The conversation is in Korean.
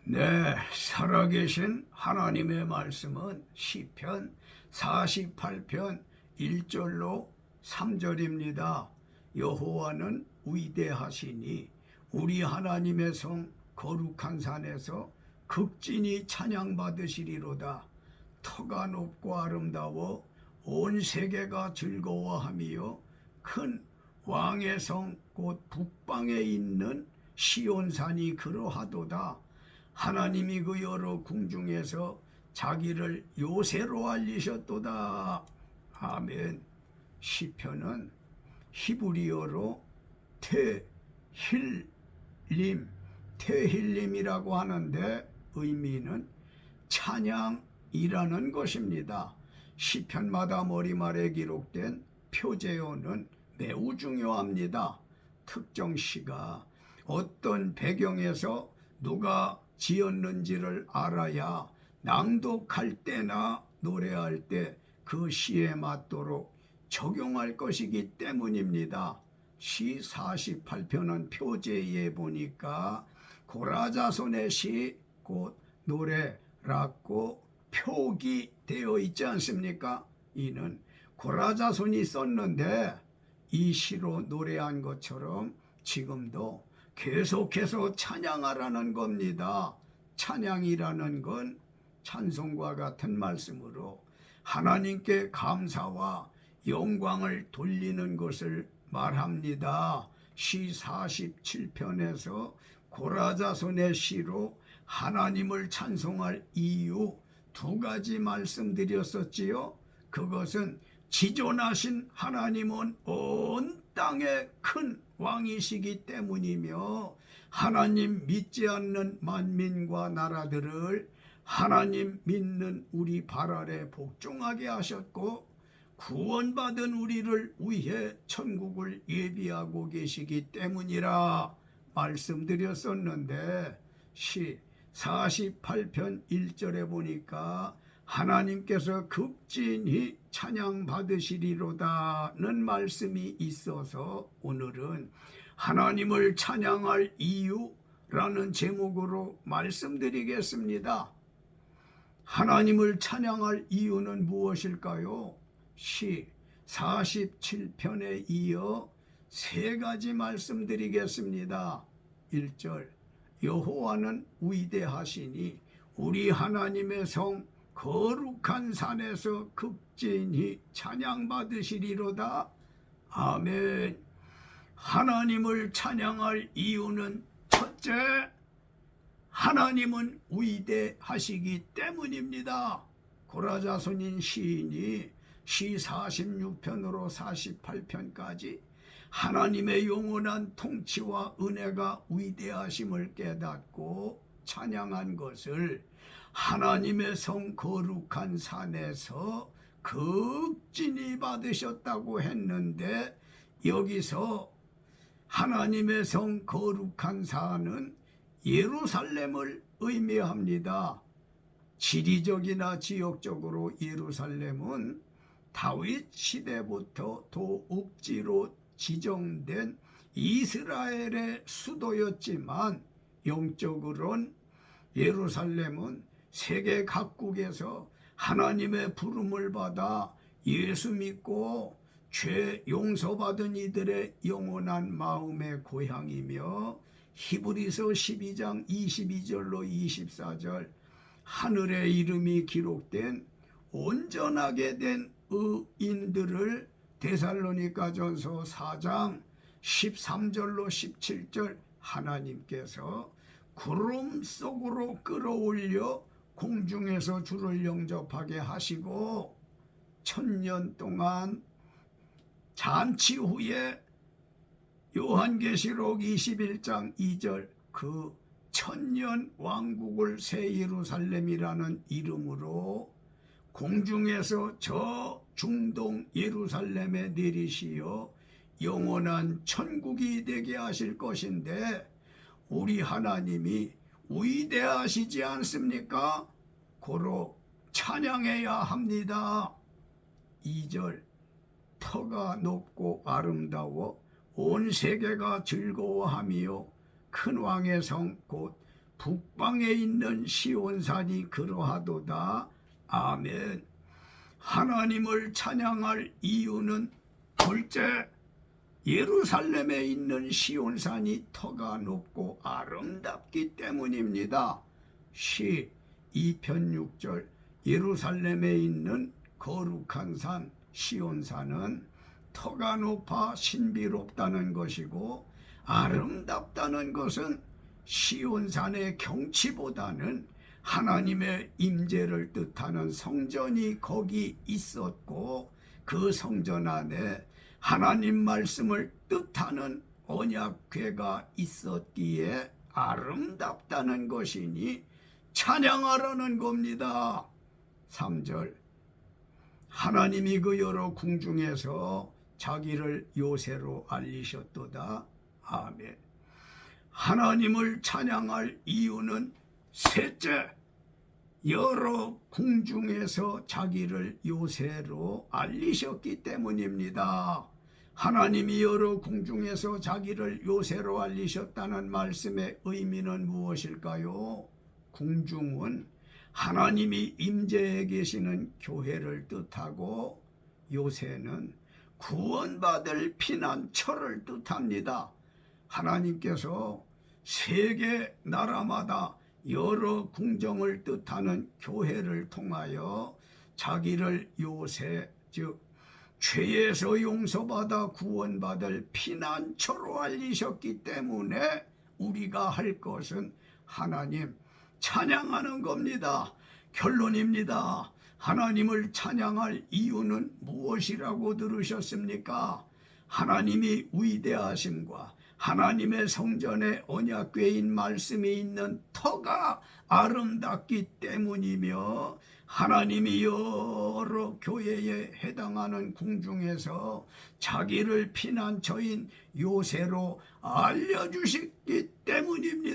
네, 살아계신 하나님의 말씀은 시편 48편 1절로 3절입니다. 여호와는 위대하시니 우리 하나님의 성 거룩한 산에서 극진히 찬양받으시리로다. 터가 높고 아름다워 온 세계가 즐거워하며 큰 왕의 성 곧 북방에 있는 시온산이 그러하도다. 하나님이 그 여러 궁중에서 자기를 요새로 알리셨도다. 아멘. 시편은 히브리어로 테힐림이라고 하는데 의미는 찬양이라는 것입니다. 시편마다 머리말에 기록된 표제어는 매우 중요합니다. 특정 시가 어떤 배경에서 누가 지었는지를 알아야 낭독할 때나 노래할 때 그 시에 맞도록 적용할 것이기 때문입니다. 시 48편은 표제에 보니까 고라자손의 시 곧 노래라고 표기되어 있지 않습니까? 이는 고라자손이 썼는데 이 시로 노래한 것처럼 지금도 계속해서 찬양하라는 겁니다. 찬양이라는 건 찬송과 같은 말씀으로 하나님께 감사와 영광을 돌리는 것을 말합니다. 시 47편에서 고라자손의 시로 하나님을 찬송할 이유 두 가지 말씀드렸었지요. 그것은 지존하신 하나님은 온 땅의 큰 왕이시기 때문이며 하나님 믿지 않는 만민과 나라들을 하나님 믿는 우리 발 아래 복종하게 하셨고 구원받은 우리를 위해 천국을 예비하고 계시기 때문이라 말씀드렸었는데 시 48편 1절에 보니까 하나님께서 극진히 찬양받으시리로다는 말씀이 있어서 오늘은 하나님을 찬양할 이유라는 제목으로 말씀드리겠습니다. 하나님을 찬양할 이유는 무엇일까요? 시 47편에 이어 세 가지 말씀드리겠습니다. 1절 여호와는 위대하시니 우리 하나님의 성 거룩한 산에서 극진히 찬양받으시리로다. 아멘. 하나님을 찬양할 이유는 첫째, 하나님은 위대하시기 때문입니다. 고라자손인 시인이 시 46편으로 48편까지 하나님의 영원한 통치와 은혜가 위대하심을 깨닫고 찬양한 것을 하나님의 성 거룩한 산에서 극진히 받으셨다고 했는데 여기서 하나님의 성 거룩한 산은 예루살렘을 의미합니다. 지리적이나 지역적으로 예루살렘은 다윗 시대부터 도읍지로 지정된 이스라엘의 수도였지만 영적으로는 예루살렘은 세계 각국에서 하나님의 부름을 받아 예수 믿고 죄 용서받은 이들의 영원한 마음의 고향이며 히브리서 12장 22절로 24절 하늘의 이름이 기록된 온전하게 된 의인들을 데살로니가전서 4장 13절로 17절 하나님께서 구름 속으로 끌어올려 공중에서 주를 영접하게 하시고 1000년 동안 잔치 후에 요한계시록 21장 2절 그 1000년 왕국을 새 예루살렘이라는 이름으로 공중에서 저 중동 예루살렘에 내리시어 영원한 천국이 되게 하실 것인데 우리 하나님이 위대하시지 않습니까? 고로 찬양해야 합니다. 2절 터가 높고 아름다워 온 세계가 즐거워하며 큰 왕의 성 곧 북방에 있는 시온산이 그러하도다. 아멘. 하나님을 찬양할 이유는 둘째, 예루살렘에 있는 시온산이 터가 높고 아름답기 때문입니다. 시 2편 6절 예루살렘에 있는 거룩한 산 시온산은 터가 높아 신비롭다는 것이고, 아름답다는 것은 시온산의 경치보다는 하나님의 임재를 뜻하는 성전이 거기 있었고, 그 성전 안에 하나님 말씀을 뜻하는 언약궤가 있었기에 아름답다는 것이니 찬양하라는 겁니다. 3절 하나님이 그 여러 궁중에서 자기를 요새로 알리셨도다. 아멘. 하나님을 찬양할 이유는 셋째, 여러 궁중에서 자기를 요새로 알리셨기 때문입니다. 하나님이 여러 궁중에서 자기를 요새로 알리셨다는 말씀의 의미는 무엇일까요? 궁중은 하나님이 임재해 계시는 교회를 뜻하고, 요새는 구원받을 피난처를 뜻합니다. 하나님께서 세계 나라마다 여러 궁정을 뜻하는 교회를 통하여 자기를 요새, 즉 죄에서 용서받아 구원받을 피난처로 알리셨기 때문에 우리가 할 것은 하나님 찬양하는 겁니다. 결론입니다. 하나님을 찬양할 이유는 무엇이라고 들으셨습니까? 하나님이 위대하심과 하나님의 성전에 언약궤인 말씀이 있는 터가 아름답기 때문이며, 하나님이 여러 교회에 해당하는 궁중에서 자기를 피난처인 요새로 알려주셨기 때문입니다.